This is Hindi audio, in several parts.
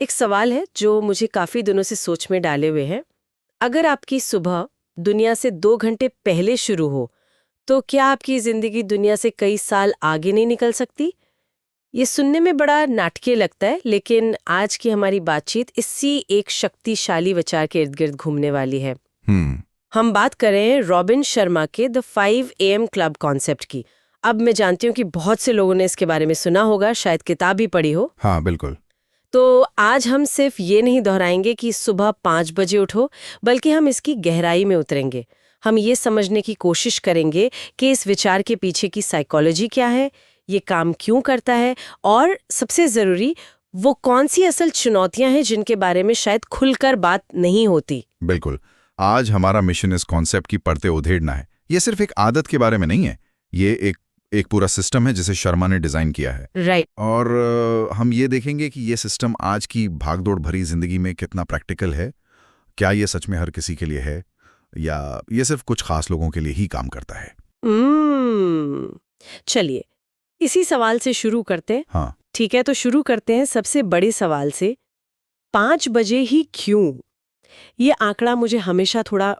एक सवाल है जो मुझे काफी दिनों से सोच में डाले हुए है। अगर आपकी सुबह दुनिया से 2 घंटे पहले शुरू हो, तो क्या आपकी जिंदगी दुनिया से कई साल आगे नहीं निकल सकती? ये सुनने में बड़ा नाटकीय लगता है, लेकिन आज की हमारी बातचीत इसी एक शक्तिशाली विचार के इर्द गिर्द घूमने वाली है। हम बात कर रहे हैं रॉबिन शर्मा के द 5 AM क्लब कॉन्सेप्ट की। अब मैं जानती हूँ कि बहुत से लोगों ने इसके बारे में सुना होगा, शायद किताब भी पढ़ी हो। हाँ, बिल्कुल। तो आज हम सिर्फ ये नहीं दोहराएंगे कि सुबह 5 बजे उठो, बल्कि हम इसकी गहराई में उतरेंगे। हम ये समझने की कोशिश करेंगे कि इस विचार के पीछे की साइकोलॉजी क्या है, ये काम क्यों करता है, और सबसे ज़रूरी वो कौन सी असल चुनौतियां हैं जिनके बारे में शायद खुलकर बात नहीं होती। बिल्कुल। आज हमारा मिशन इस कॉन्सेप्ट की परतें उधेड़ना है। ये सिर्फ एक आदत के बारे में नहीं है, ये एक पूरा सिस्टम है जिसे शर्मा ने डिजाइन किया है। राइट। और हम ये देखेंगे कि ये सिस्टम आज की भागदौड़ भरी जिंदगी में कितना प्रैक्टिकल है। क्या ये सच में हर किसी के लिए है, या ये सिर्फ कुछ खास लोगों के लिए ही काम करता है? चलिए इसी सवाल से शुरू करते हैं। हाँ, ठीक है, तो शुरू करते हैं सबसे बड़े सवाल से। 5 बजे ही क्यों? ये आंकड़ा मुझे हमेशा थोड़ा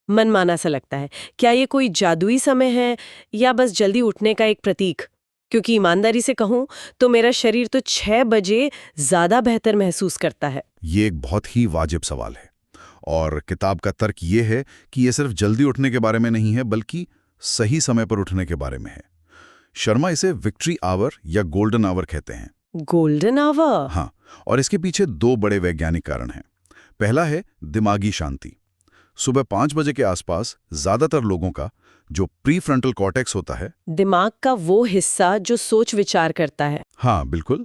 मनमाना सा लगता है। क्या ये कोई जादुई समय है या बस जल्दी उठने का एक प्रतीक? क्योंकि ईमानदारी से कहूं तो मेरा शरीर तो 6 बजे ज्यादा बेहतर महसूस करता है। ये एक बहुत ही वाजिब सवाल है, और किताब का तर्क ये है कि ये सिर्फ जल्दी उठने के बारे में नहीं है, बल्कि सही समय पर उठने के बारे में है। शर्मा इसे विक्ट्री आवर या गोल्डन आवर कहते हैं। Golden hour? हाँ, और इसके पीछे 2 बड़े वैज्ञानिक कारण हैं। पहला है दिमागी शांति। सुबह 5 बजे के आसपास ज्यादातर लोगों का जो प्रीफ्रंटल कॉर्टेक्स होता है, दिमाग का वो हिस्सा जो सोच विचार करता है। हाँ बिल्कुल,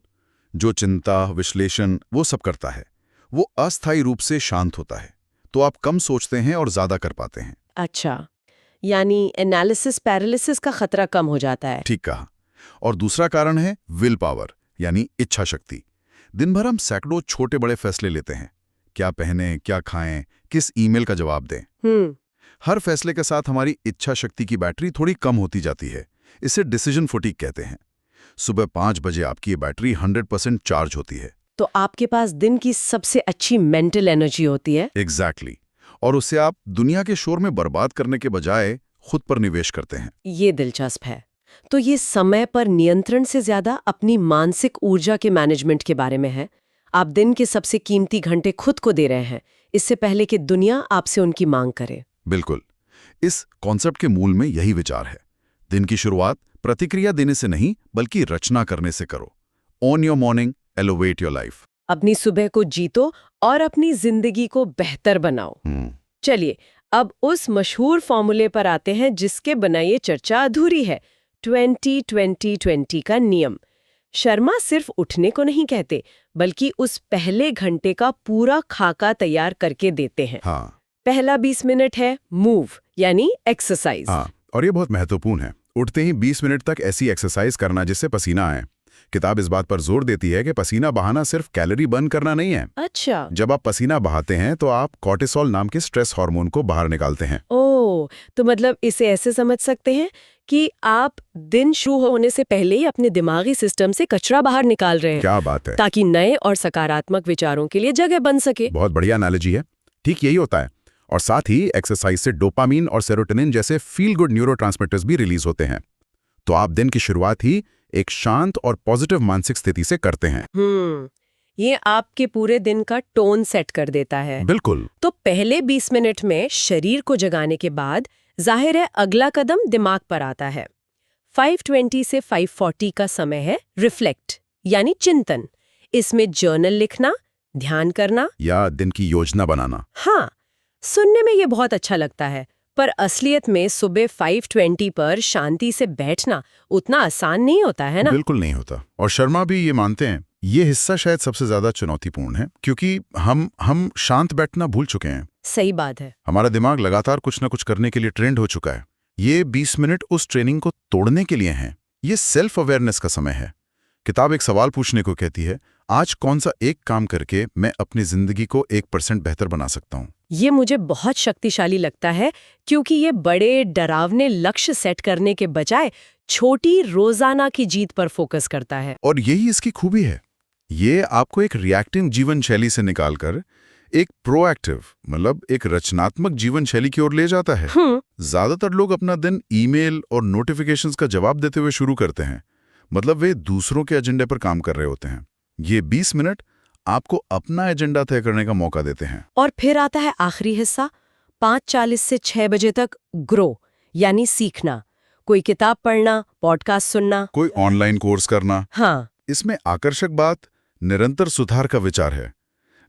जो चिंता विश्लेषण वो सब करता है, वो अस्थायी रूप से शांत होता है। तो आप कम सोचते हैं और ज्यादा कर पाते हैं। अच्छा, यानी एनालिसिस पैरालिसिस का खतरा कम हो जाता है। ठीक कहा। और दूसरा कारण है विल पावर, यानी इच्छा शक्ति। दिन भर हम सैकड़ों छोटे बड़े फैसले लेते हैं। क्या पहने, क्या खाएं, किस ईमेल का जवाब दें। हर फैसले के साथ हमारी इच्छा शक्ति की बैटरी थोड़ी कम होती जाती है। इसे डिसीजन फटीग कहते हैं। सुबह 5 बजे आपकी ये बैटरी 100% चार्ज होती है। तो आपके पास दिन की सबसे अच्छी मेंटल एनर्जी होती है। एग्जैक्टली। और उसे आप दुनिया के शोर में बर्बाद करने के बजाय खुद पर निवेश करते हैं। ये दिलचस्प है। तो ये समय पर नियंत्रण से ज्यादा अपनी मानसिक ऊर्जा के मैनेजमेंट के बारे में है। आप दिन के सबसे कीमती घंटे खुद को दे रहे हैं, इससे पहले कि दुनिया आपसे उनकी मांग करे। बिल्कुल। इस कॉन्सेप्ट के मूल में यही विचार है। दिन की शुरुआत प्रतिक्रिया देने से नहीं, बल्कि रचना करने से करो। On your morning, elevate your life. अपनी सुबह को जीतो और अपनी जिंदगी को बेहतर बनाओ। चलिए अब उस मशहूर फॉर्मूले पर आते हैं जिसके बिना ये चर्चा अधूरी है। 20-20-20 का नियम। शर्मा सिर्फ उठने को नहीं कहते, बल्कि उस पहले घंटे का पूरा खाका तैयार करके देते हैं। हाँ। पहला 20 मिनट है मूव, यानी एक्सरसाइज। हाँ, और ये बहुत महत्वपूर्ण है। उठते ही 20 मिनट तक ऐसी एक्सरसाइज करना जिससे पसीना आए। किताब इस बात पर जोर देती है कि पसीना बहाना सिर्फ कैलोरी बर्न करना नहीं है। अच्छा। जब आप पसीना बहाते हैं तो आप कॉर्टिसोल नाम के स्ट्रेस हार्मोन को बाहर निकालते हैं। ओह, तो मतलब इसे ऐसे समझ सकते हैं कि आप दिन शुरू होने से पहले ही अपने दिमागी सिस्टम से कचरा बाहर निकाल रहे हैं। क्या बात है। ताकि नए और सकारात्मक विचारों के लिए जगह बन सके। बहुत बढ़िया एनालॉजी है। ठीक यही होता है। और साथ ही एक्सरसाइज से डोपामीन और सेरोटोनिन जैसे फील गुड न्यूरोट्रांसमीटर्स भी रिलीज होते हैं। तो आप दिन की शुरुआत ही एक शांत और पॉजिटिव मानसिक स्थिति से करते हैं। ये आपके पूरे दिन का टोन सेट कर देता है। बिल्कुल। तो पहले 20 मिनट में शरीर को जगाने के बाद जाहिर है अगला कदम दिमाग पर आता है। 5:20 से 5:40 का समय है रिफ्लेक्ट, यानी चिंतन। इसमें जर्नल लिखना, ध्यान करना या दिन की योजना बनाना। हाँ, सुनने में ये बहुत अच्छा लगता है, पर असलियत में सुबह 5:20 पर शांति से बैठना उतना आसान नहीं होता है ना। बिल्कुल नहीं होता। और शर्मा भी ये मानते हैं ये हिस्सा शायद सबसे ज्यादा चुनौतीपूर्ण है, क्योंकि हम शांत बैठना भूल चुके हैं। सही बात है। हमारा दिमाग लगातार कुछ न कुछ करने के लिए ट्रेंड हो चुका है। ये 20 मिनट उस ट्रेनिंग को तोड़ने के लिए हैं। ये सेल्फ अवेयरनेस का समय है। किताब एक सवाल पूछने को कहती है, आज कौन सा एक काम करके मैं अपनी जिंदगी को 1% बेहतर बना सकता हूँ। ये मुझे बहुत शक्तिशाली लगता है, क्योंकि ये बड़े डरावने लक्ष्य सेट करने के बजाय छोटी रोजाना की जीत पर फोकस करता है। और यही इसकी खूबी है। ये आपको एक रिएक्टिव जीवन शैली से निकालकर एक प्रोएक्टिव मतलब एक रचनात्मक जीवन शैली की ओर ले जाता है। ज्यादातर लोग अपना दिन ईमेल और नोटिफिकेशंस का जवाब देते हुए शुरू करते हैं, मतलब वे दूसरों के एजेंडे पर काम कर रहे होते हैं। ये 20 मिनट आपको अपना एजेंडा तय करने का मौका देते हैं। और फिर आता है आखिरी हिस्सा, 5:40 से 6 बजे तक ग्रो, यानी सीखना, कोई किताब पढ़ना, पॉडकास्ट सुनना, कोई ऑनलाइन कोर्स करना। हाँ, इसमें आकर्षक बात निरंतर सुधार का विचार है,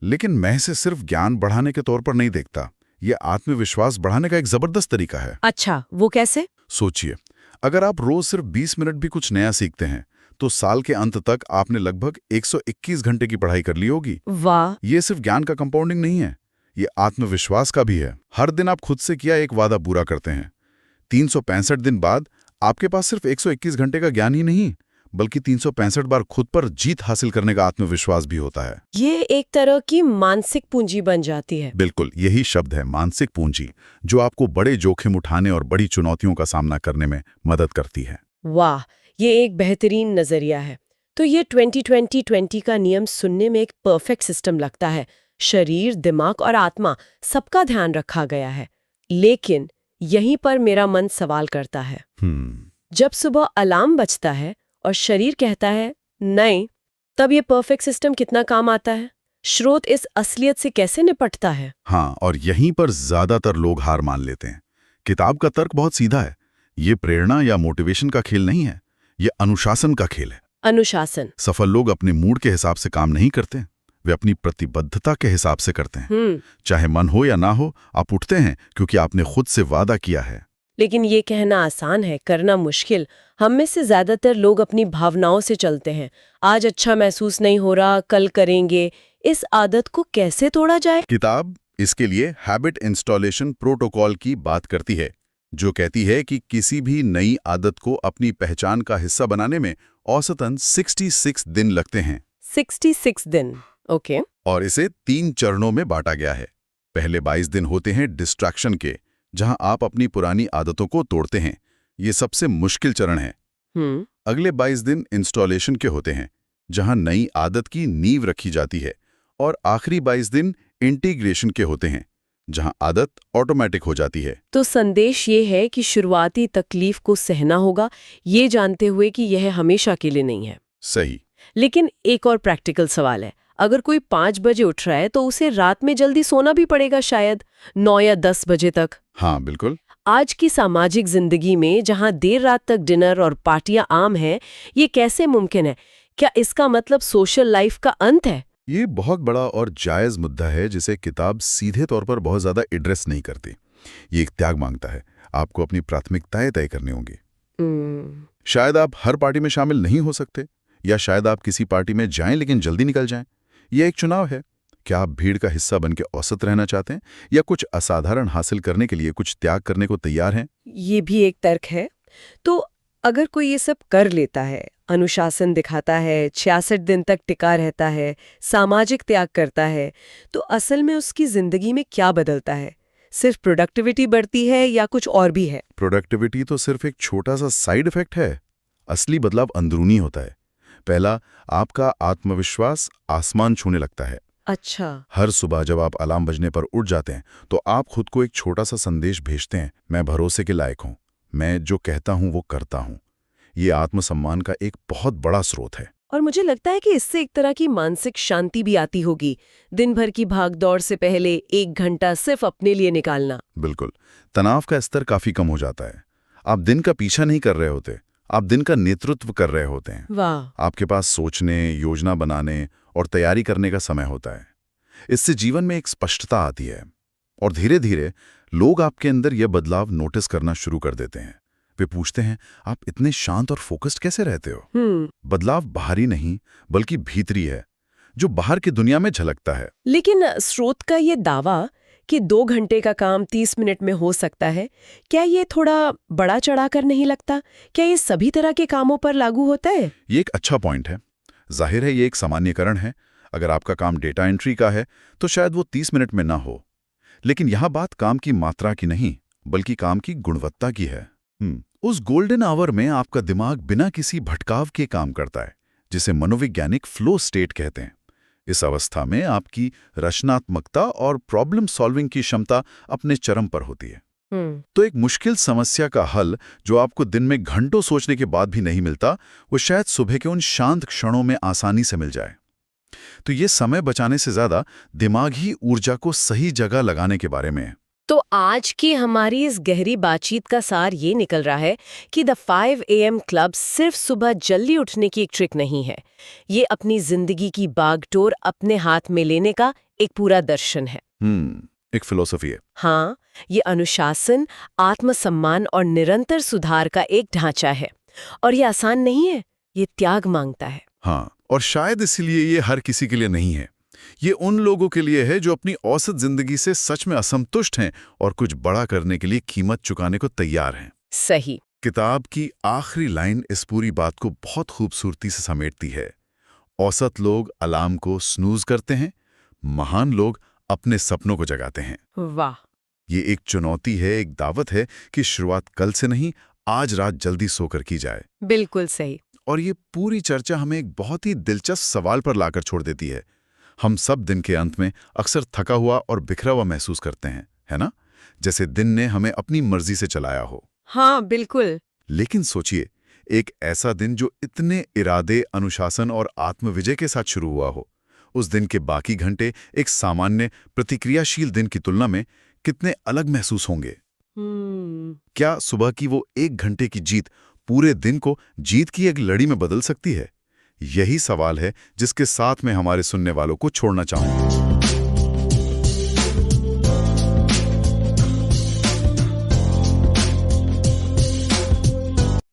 लेकिन मैं इसे सिर्फ ज्ञान बढ़ाने के तौर पर नहीं देखता। ये आत्मविश्वास बढ़ाने का एक जबरदस्त तरीका है। अच्छा, वो कैसे? सोचिए, अगर आप रोज सिर्फ 20 मिनट भी कुछ नया सीखते हैं तो साल के अंत तक आपने लगभग 121 घंटे की पढ़ाई कर ली होगी। वाह! ये सिर्फ ज्ञान का कंपाउंडिंग नहीं है, ये आत्मविश्वास का भी है। हर दिन आप खुद से किया एक वादा पूरा करते हैं। 365 दिन बाद आपके पास सिर्फ 121 घंटे का ज्ञान ही नहीं, बल्कि 365 बार खुद पर जीत हासिल करने का आत्मविश्वास भी होता है। ये एक तरह की मानसिक पूंजी बन जाती है। बिल्कुल, यही शब्द है, मानसिक पूंजी, जो आपको बड़े जोखिम उठाने और बड़ी चुनौतियों का सामना करने में मदद करती है। वाह, ये एक बेहतरीन नजरिया है। तो ये 20-20-20 का नियम सुनने में एक परफेक्ट सिस्टम लगता है। शरीर, दिमाग और आत्मा सबका ध्यान रखा गया है। लेकिन यहीं पर मेरा मन सवाल करता है। जब सुबह अलार्म बजता है और शरीर कहता है नहीं, तब ये परफेक्ट सिस्टम कितना काम आता है? स्रोत इस असलियत से कैसे निपटता है? हाँ, और यहीं पर ज्यादातर लोग हार मान लेते हैं। किताब का तर्क बहुत सीधा है। ये प्रेरणा या मोटिवेशन का खेल नहीं है, ये अनुशासन का खेल है। अनुशासन। सफल लोग अपने मूड के हिसाब से काम नहीं करते, वे अपनी प्रतिबद्धता के हिसाब से करते हैं। चाहे मन हो या ना हो, आप उठते हैं क्योंकि आपने खुद से वादा किया है। लेकिन ये कहना आसान है, करना मुश्किल। हम में से ज्यादातर लोग अपनी भावनाओं से चलते हैं। आज अच्छा महसूस नहीं हो रहा, कल करेंगे। इस आदत को कैसे तोड़ा जाए? किताब इसके लिए हैबिट इंस्टॉलेशन प्रोटोकॉल की बात करती है, जो कहती है कि किसी भी नई आदत को अपनी पहचान का हिस्सा बनाने में औसतन 66 दिन लगते हैं। 66 दिन, ओके। और इसे 3 चरणों में बांटा गया है। पहले 22 दिन होते हैं डिस्ट्रैक्शन के, जहां आप अपनी पुरानी आदतों को तोड़ते हैं। ये सबसे मुश्किल चरण है। अगले 22 दिन इंस्टॉलेशन के होते हैं, जहां नई आदत की नींव रखी जाती है। और आखिरी 22 दिन इंटीग्रेशन के होते हैं, जहां आदत ऑटोमेटिक हो जाती है। तो संदेश ये है कि शुरुआती तकलीफ को सहना होगा, ये जानते हुए कि यह हमेशा के लिए नहीं है। सही। लेकिन एक और प्रैक्टिकल सवाल है। अगर कोई 5 बजे उठ रहा है तो उसे रात में जल्दी सोना भी पड़ेगा, शायद 9 या 10 बजे तक। हाँ, बिल्कुल। आज की सामाजिक जिंदगी में जहां देर रात तक डिनर और पार्टियां आम हैं, ये कैसे मुमकिन है? क्या इसका मतलब सोशल लाइफ का अंत है? ये बहुत बड़ा और जायज मुद्दा है, जिसे किताब सीधे तौर पर बहुत ज्यादा एड्रेस नहीं करती। ये एक त्याग मांगता है। आपको अपनी प्राथमिकताएं तय करनी होंगी। शायद आप हर पार्टी में शामिल नहीं हो सकते, या शायद आप किसी पार्टी में जाएं लेकिन जल्दी निकल जाएं। यह एक चुनाव है। क्या आप भीड़ का हिस्सा बन के औसत रहना चाहते हैं, या कुछ असाधारण हासिल करने के लिए कुछ त्याग करने को तैयार हैं? ये भी एक तर्क है। तो अगर कोई ये सब कर लेता है, अनुशासन दिखाता है, 66 दिन तक टिका रहता है, सामाजिक त्याग करता है, तो असल में उसकी जिंदगी में क्या बदलता है? सिर्फ प्रोडक्टिविटी बढ़ती है या कुछ और भी है? प्रोडक्टिविटी तो सिर्फ एक छोटा सा साइड इफेक्ट है। असली बदलाव अंदरूनी होता है। पहला, आपका आत्मविश्वास आसमान छूने लगता है। अच्छा। हर सुबह जब आप अलार्म बजने पर उठ जाते हैं तो आप खुद को एक छोटा सा संदेश भेजते हैं, मैं भरोसे के लायक हूं, मैं जो कहता हूं वो करता हूं। ये आत्मसम्मान का एक बहुत बड़ा स्रोत है। और मुझे लगता है कि इससे एक तरह की मानसिक शांति भी आती होगी। दिन भर की भागदौड़ से पहले 1 घंटा सिर्फ अपने लिए निकालना। बिल्कुल, तनाव का स्तर काफी कम हो जाता है। आप दिन का पीछा नहीं कर रहे होते, आप दिन का नेतृत्व कर रहे होते हैं। वाह। आपके पास सोचने, योजना बनाने और तैयारी करने का समय होता है। इससे जीवन में एक स्पष्टता आती है, और धीरे धीरे लोग आपके अंदर यह बदलाव नोटिस करना शुरू कर देते हैं। वे पूछते हैं, आप इतने शांत और फोकस्ड कैसे रहते हो? बदलाव बाहरी नहीं बल्कि भीतरी है, जो बाहर की दुनिया में झलकता है। लेकिन स्रोत का ये दावा कि 2 घंटे का काम 30 मिनट में हो सकता है, क्या ये थोड़ा बड़ा चढ़ाकर नहीं लगता? क्या ये सभी तरह के कामों पर लागू होता है? ये एक अच्छा पॉइंट है। जाहिर है ये एक सामान्यकरण है। अगर आपका काम डेटा एंट्री का है तो शायद वो 30 मिनट में ना हो। लेकिन यहां बात काम की मात्रा की नहीं, बल्कि काम की गुणवत्ता की है। उस गोल्डन आवर में आपका दिमाग बिना किसी भटकाव के काम करता है, जिसे मनोवैज्ञानिक फ्लो स्टेट कहते हैं। इस अवस्था में आपकी रचनात्मकता और प्रॉब्लम सॉल्विंग की क्षमता अपने चरम पर होती है। तो एक मुश्किल समस्या का हल जो आपको दिन में घंटों सोचने के बाद भी नहीं मिलता, वो शायद सुबह के उन शांत क्षणों में आसानी से मिल जाए। तो ये समय बचाने से ज्यादा दिमागी ऊर्जा को सही जगह लगाने के बारे में है। तो आज की हमारी इस गहरी बातचीत का सार ये निकल रहा है कि द 5 AM क्लब सिर्फ सुबह जल्दी उठने की एक ट्रिक नहीं है। ये अपनी जिंदगी की बागडोर अपने हाथ में लेने का एक पूरा दर्शन है। एक फिलॉसफी है। हाँ, ये अनुशासन, आत्मसम्मान और निरंतर सुधार का एक ढांचा है। और ये आसान नहीं है, ये त्याग मांगता है। हाँ, और शायद इसीलिए ये हर किसी के लिए नहीं है। ये उन लोगों के लिए है जो अपनी औसत जिंदगी से सच में असंतुष्ट हैं और कुछ बड़ा करने के लिए कीमत चुकाने को तैयार हैं। सही। किताब की आखिरी लाइन इस पूरी बात को बहुत खूबसूरती से समेटती है। औसत लोग अलार्म को स्नूज करते हैं, महान लोग अपने सपनों को जगाते हैं। वाह। ये एक चुनौती है, एक दावत है कि शुरुआत कल से नहीं, आज रात जल्दी सोकर की जाए। बिल्कुल सही। और ये पूरी चर्चा हमें एक बहुत ही दिलचस्प सवाल पर लाकर छोड़ देती है। हम सब दिन के अंत में अक्सर थका हुआ और बिखरा हुआ महसूस करते हैं, है ना? जैसे दिन ने हमें अपनी मर्जी से चलाया हो। हाँ, बिल्कुल। लेकिन सोचिए, एक ऐसा दिन जो इतने इरादे, अनुशासन और आत्मविजय के साथ शुरू हुआ हो, उस दिन के बाकी घंटे एक सामान्य प्रतिक्रियाशील दिन की तुलना में कितने अलग महसूस होंगे। क्या सुबह की वो 1 घंटे की जीत पूरे दिन को जीत की एक लड़ी में बदल सकती है? यही सवाल है जिसके साथ मैं हमारे सुनने वालों को छोड़ना चाहूंगा।